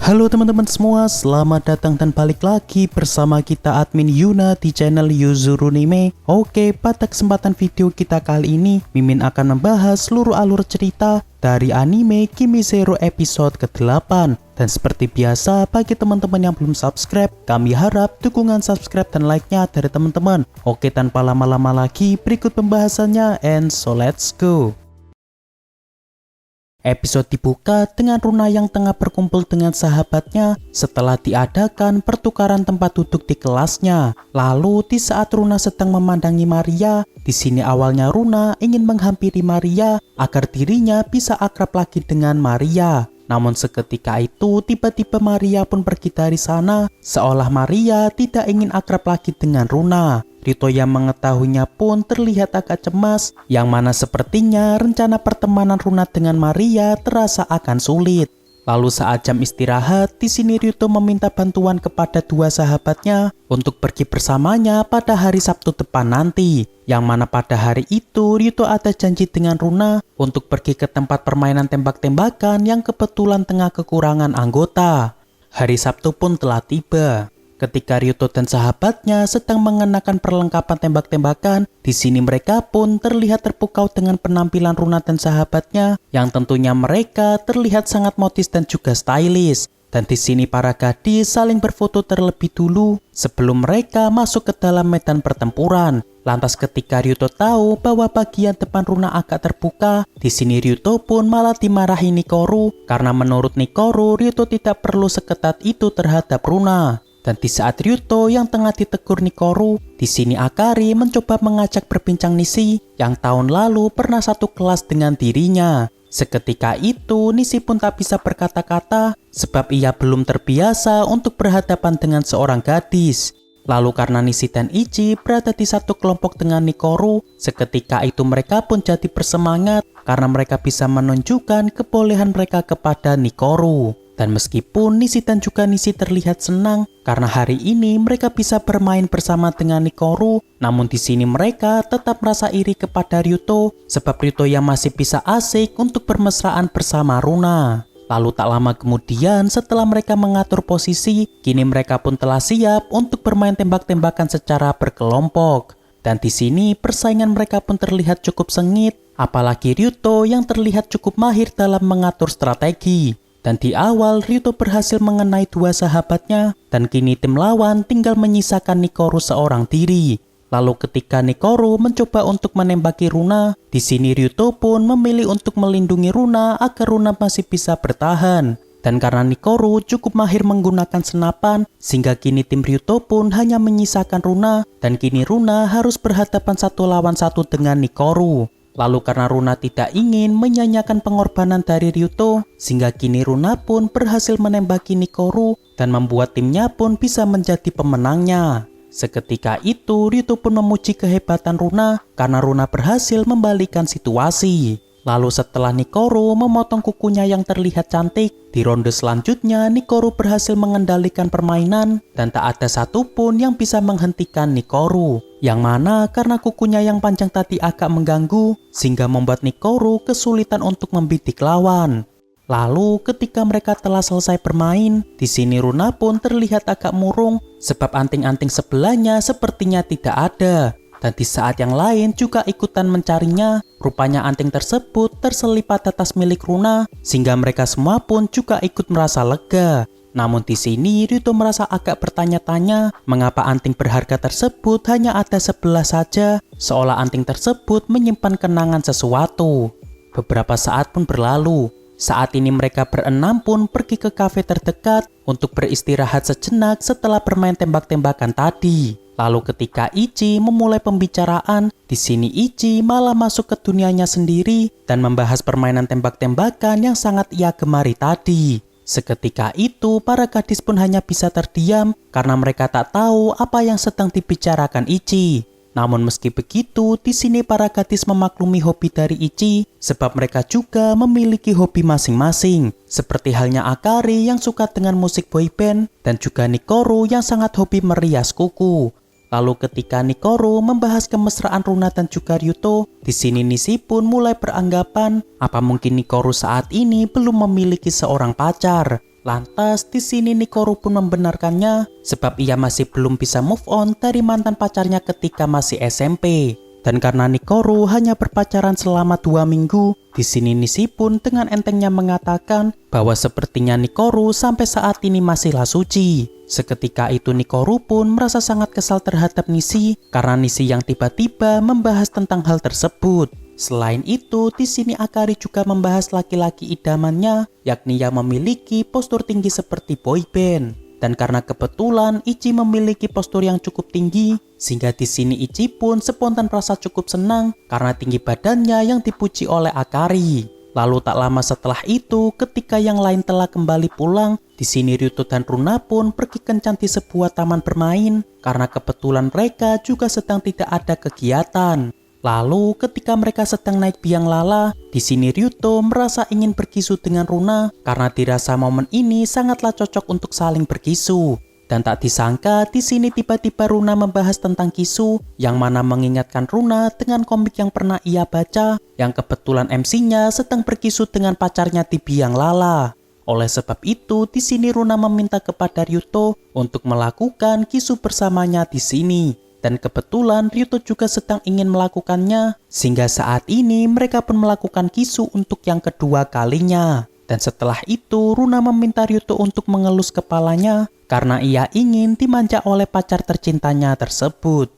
Halo teman-teman semua, selamat datang dan balik lagi bersama kita admin Yuna di channel Yuzurunime. Oke, pada kesempatan video kita kali ini, Mimin akan membahas seluruh alur cerita dari anime Kimi Zero episode ke-8. Dan seperti biasa, bagi teman-teman yang belum subscribe, kami harap dukungan subscribe dan like-nya dari teman-teman. Oke, tanpa lama-lama lagi, berikut pembahasannya, and so let's go. Episode dibuka dengan Runa yang tengah berkumpul dengan sahabatnya setelah diadakan pertukaran tempat duduk di kelasnya. Lalu di saat Runa sedang memandangi Maria, di sini awalnya Runa ingin menghampiri Maria agar dirinya bisa akrab lagi dengan Maria. Namun seketika itu tiba-tiba Maria pun pergi dari sana, seolah Maria tidak ingin akrab lagi dengan Runa. Ryuto yang mengetahuinya pun terlihat agak cemas, yang mana sepertinya rencana pertemanan Runa dengan Maria terasa akan sulit. Lalu saat jam istirahat, di sini Ryuto meminta bantuan kepada dua sahabatnya untuk pergi bersamanya pada hari Sabtu depan nanti. Yang mana pada hari itu Ryuto ada janji dengan Runa untuk pergi ke tempat permainan tembak-tembakan yang kebetulan tengah kekurangan anggota. Hari Sabtu pun telah tiba. Ketika Ryuto dan sahabatnya sedang mengenakan perlengkapan tembak-tembakan, di sini mereka pun terlihat terpukau dengan penampilan Runa dan sahabatnya, yang tentunya mereka terlihat sangat modis dan juga stylish. Dan di sini para gadis saling berfoto terlebih dulu sebelum mereka masuk ke dalam medan pertempuran. Lantas ketika Ryuto tahu bahwa bagian depan Runa agak terbuka, di sini Ryuto pun malah dimarahi Nikoru karena menurut Nikoru Ryuto tidak perlu seketat itu terhadap Runa. Dan di saat Ryuto yang tengah ditegur Nikoru, di sini Akari mencoba mengajak berbincang Nishi yang tahun lalu pernah satu kelas dengan dirinya. Seketika itu Nishi pun tak bisa berkata-kata sebab ia belum terbiasa untuk berhadapan dengan seorang gadis. Lalu karena Nishi dan Ichi berada di satu kelompok dengan Nikoru, seketika itu mereka pun jadi bersemangat karena mereka bisa menunjukkan kebolehan mereka kepada Nikoru. Dan meskipun Nishi dan juga Nishi terlihat senang karena hari ini mereka bisa bermain bersama dengan Nikoru, namun di sini mereka tetap merasa iri kepada Ryuto sebab Ryuto yang masih bisa asik untuk bermesraan bersama Runa. Lalu tak lama kemudian setelah mereka mengatur posisi, kini mereka pun telah siap untuk bermain tembak-tembakan secara berkelompok. Dan di sini persaingan mereka pun terlihat cukup sengit, apalagi Ryuto yang terlihat cukup mahir dalam mengatur strategi. Dan di awal Ryuto berhasil mengenai dua sahabatnya dan kini tim lawan tinggal menyisakan Nikoru seorang diri. Lalu ketika Nikoru mencoba untuk menembaki Runa, di sini Ryuto pun memilih untuk melindungi Runa agar Runa masih bisa bertahan. Dan karena Nikoru cukup mahir menggunakan senapan, sehingga kini tim Ryuto pun hanya menyisakan Runa dan kini Runa harus berhadapan satu lawan satu dengan Nikoru. Lalu karena Runa tidak ingin menyanyiakan pengorbanan dari Ryuto, sehingga kini Runa pun berhasil menembaki Nikoru dan membuat timnya pun bisa menjadi pemenangnya. Seketika itu Ryuto pun memuji kehebatan Runa karena Runa berhasil membalikan situasi. Lalu setelah Nikoru memotong kukunya yang terlihat cantik, di ronde selanjutnya Nikoru berhasil mengendalikan permainan dan tak ada satupun yang bisa menghentikan Nikoru. Yang mana karena kukunya yang panjang tadi agak mengganggu, sehingga membuat Nikoru kesulitan untuk membidik lawan. Lalu ketika mereka telah selesai bermain, di sini Runa pun terlihat agak murung sebab anting-anting sebelahnya sepertinya tidak ada. Dan di saat yang lain juga ikutan mencarinya, rupanya anting tersebut terselip pada tas milik Runa, sehingga mereka semua pun juga ikut merasa lega. Namun di sini Ryuto merasa agak bertanya-tanya mengapa anting berharga tersebut hanya ada sebelah saja, seolah anting tersebut menyimpan kenangan sesuatu. Beberapa saat pun berlalu. Saat ini mereka berenam pun pergi ke kafe terdekat untuk beristirahat sejenak setelah bermain tembak-tembakan tadi. Lalu ketika Ichi memulai pembicaraan, di sini Ichi malah masuk ke dunianya sendiri dan membahas permainan tembak-tembakan yang sangat ia gemari tadi. Seketika itu para gadis pun hanya bisa terdiam karena mereka tak tahu apa yang sedang dibicarakan Ichi. Namun meski begitu, di sini para gadis memaklumi hobi dari Ichi sebab mereka juga memiliki hobi masing-masing. Seperti halnya Akari yang suka dengan musik boyband dan juga Nikoru yang sangat hobi merias kuku. Lalu ketika Nikoru membahas kemesraan Runa dan juga Ryuto, di sini Nishi pun mulai beranggapan apa mungkin Nikoru saat ini belum memiliki seorang pacar. Lantas di sini Nikoru pun membenarkannya sebab ia masih belum bisa move on dari mantan pacarnya ketika masih SMP. Dan karena Nikoru hanya berpacaran selama 2 minggu, di sini Nishi pun dengan entengnya mengatakan bahwa sepertinya Nikoru sampai saat ini masihlah suci. Seketika itu Nikoru pun merasa sangat kesal terhadap Nishi karena Nishi yang tiba-tiba membahas tentang hal tersebut. Selain itu, di sini Akari juga membahas laki-laki idamannya, yakni yang memiliki postur tinggi seperti boyband. Dan karena kebetulan Ichi memiliki postur yang cukup tinggi, sehingga di sini Ichi pun spontan merasa cukup senang karena tinggi badannya yang dipuji oleh Akari. Lalu tak lama setelah itu, ketika yang lain telah kembali pulang, di sini Ryuto dan Runa pun pergi kencan di sebuah taman bermain karena kebetulan mereka juga sedang tidak ada kegiatan. Lalu ketika mereka sedang naik biang lala, di sini Ryuto merasa ingin berkisu dengan Runa karena dirasa momen ini sangatlah cocok untuk saling berkisu. Dan tak disangka di sini tiba-tiba Runa membahas tentang kisu yang mana mengingatkan Runa dengan komik yang pernah ia baca yang kebetulan MC-nya sedang berkisu dengan pacarnya di biang lala. Oleh sebab itu di sini Runa meminta kepada Ryuto untuk melakukan kisu bersamanya di sini. Dan kebetulan Ryuto juga sedang ingin melakukannya, sehingga saat ini mereka pun melakukan kisu untuk yang kedua kalinya. Dan setelah itu Runa meminta Ryuto untuk mengelus kepalanya karena ia ingin dimanja oleh pacar tercintanya tersebut.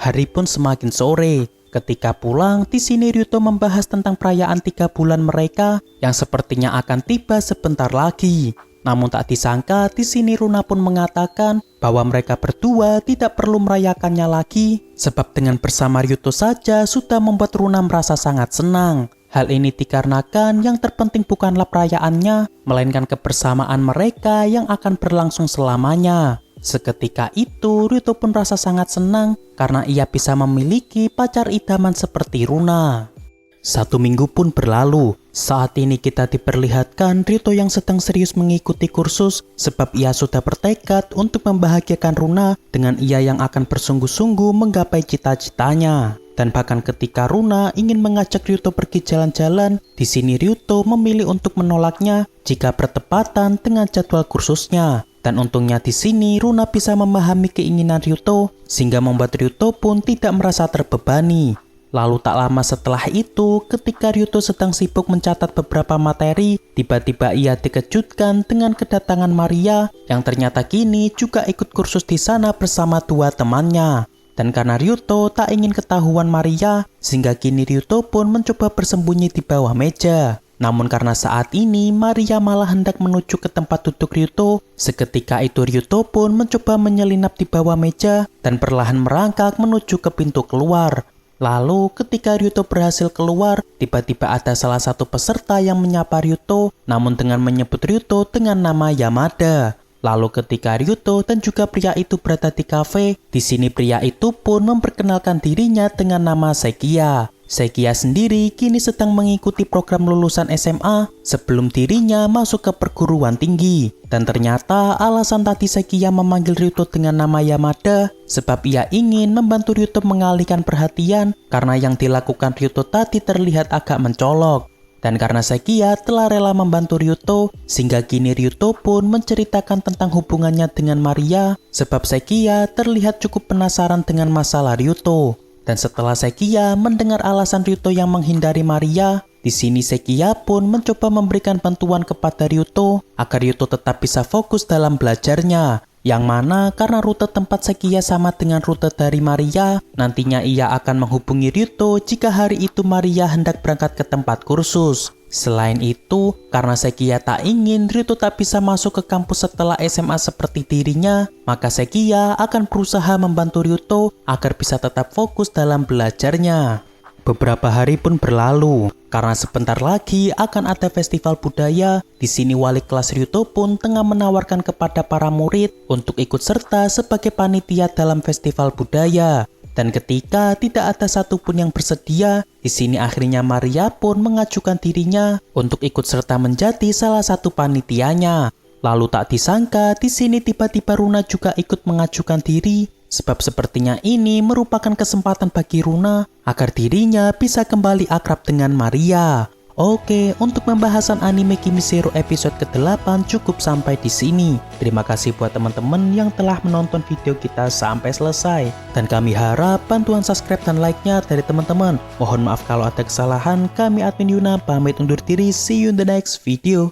Hari pun semakin sore. Ketika pulang, di sini Ryuto membahas tentang perayaan 3 bulan mereka yang sepertinya akan tiba sebentar lagi. Namun tak disangka di sini Runa pun mengatakan bahwa mereka berdua tidak perlu merayakannya lagi sebab dengan bersama Ryuto saja sudah membuat Runa merasa sangat senang. Hal ini dikarenakan yang terpenting bukanlah perayaannya, melainkan kebersamaan mereka yang akan berlangsung selamanya. Seketika itu Ryuto pun merasa sangat senang karena ia bisa memiliki pacar idaman seperti Runa. 1 minggu pun berlalu. Saat ini kita diperlihatkan Ryuto yang sedang serius mengikuti kursus sebab ia sudah bertekad untuk membahagiakan Runa dengan ia yang akan bersungguh-sungguh menggapai cita-citanya. Dan bahkan ketika Runa ingin mengajak Ryuto pergi jalan-jalan, di sini Ryuto memilih untuk menolaknya jika bertepatan dengan jadwal kursusnya. Dan untungnya di sini Runa bisa memahami keinginan Ryuto sehingga membuat Ryuto pun tidak merasa terbebani. Lalu tak lama setelah itu, ketika Ryuto sedang sibuk mencatat beberapa materi, tiba-tiba ia dikejutkan dengan kedatangan Maria yang ternyata kini juga ikut kursus di sana bersama 2 temannya. Dan karena Ryuto tak ingin ketahuan Maria, sehingga kini Ryuto pun mencoba bersembunyi di bawah meja. Namun karena saat ini Maria malah hendak menuju ke tempat duduk Ryuto, seketika itu Ryuto pun mencoba menyelinap di bawah meja dan perlahan merangkak menuju ke pintu keluar. Lalu ketika Ryuto berhasil keluar, tiba-tiba ada salah satu peserta yang menyapa Ryuto, namun dengan menyebut Ryuto dengan nama Yamada. Lalu ketika Ryuto dan juga pria itu berada di kafe, di sini pria itu pun memperkenalkan dirinya dengan nama Sekiya. Sekiya sendiri kini sedang mengikuti program lulusan SMA sebelum dirinya masuk ke perguruan tinggi. Dan ternyata alasan tadi Sekiya memanggil Ryuto dengan nama Yamada sebab ia ingin membantu Ryuto mengalihkan perhatian karena yang dilakukan Ryuto tadi terlihat agak mencolok. Dan karena Sekiya telah rela membantu Ryuto, sehingga kini Ryuto pun menceritakan tentang hubungannya dengan Maria sebab Sekiya terlihat cukup penasaran dengan masalah Ryuto. Dan setelah Sekiya mendengar alasan Ryuto yang menghindari Maria, di sini Sekiya pun mencoba memberikan bantuan kepada Ryuto agar Ryuto tetap bisa fokus dalam belajarnya. Yang mana karena rute tempat Sekiya sama dengan rute dari Maria, nantinya ia akan menghubungi Ryuto jika hari itu Maria hendak berangkat ke tempat kursus. Selain itu, karena Sekiya tak ingin Ryuto tak bisa masuk ke kampus setelah SMA seperti dirinya, maka Sekiya akan berusaha membantu Ryuto agar bisa tetap fokus dalam belajarnya. Beberapa hari pun berlalu, karena sebentar lagi akan ada festival budaya. Di sini wali kelas Ryuto pun tengah menawarkan kepada para murid untuk ikut serta sebagai panitia dalam festival budaya. Dan ketika tidak ada satupun yang bersedia, di sini akhirnya Maria pun mengajukan dirinya untuk ikut serta menjadi salah satu panitianya. Lalu tak disangka di sini tiba-tiba Runa juga ikut mengajukan diri, sebab sepertinya ini merupakan kesempatan bagi Runa agar dirinya bisa kembali akrab dengan Maria. Oke, untuk pembahasan anime Kimisero episode ke-8 cukup sampai di sini. Terima kasih buat teman-teman yang telah menonton video kita sampai selesai. Dan kami harap bantuan subscribe dan like-nya dari teman-teman. Mohon maaf kalau ada kesalahan, kami admin Yuna pamit undur diri, see you in the next video.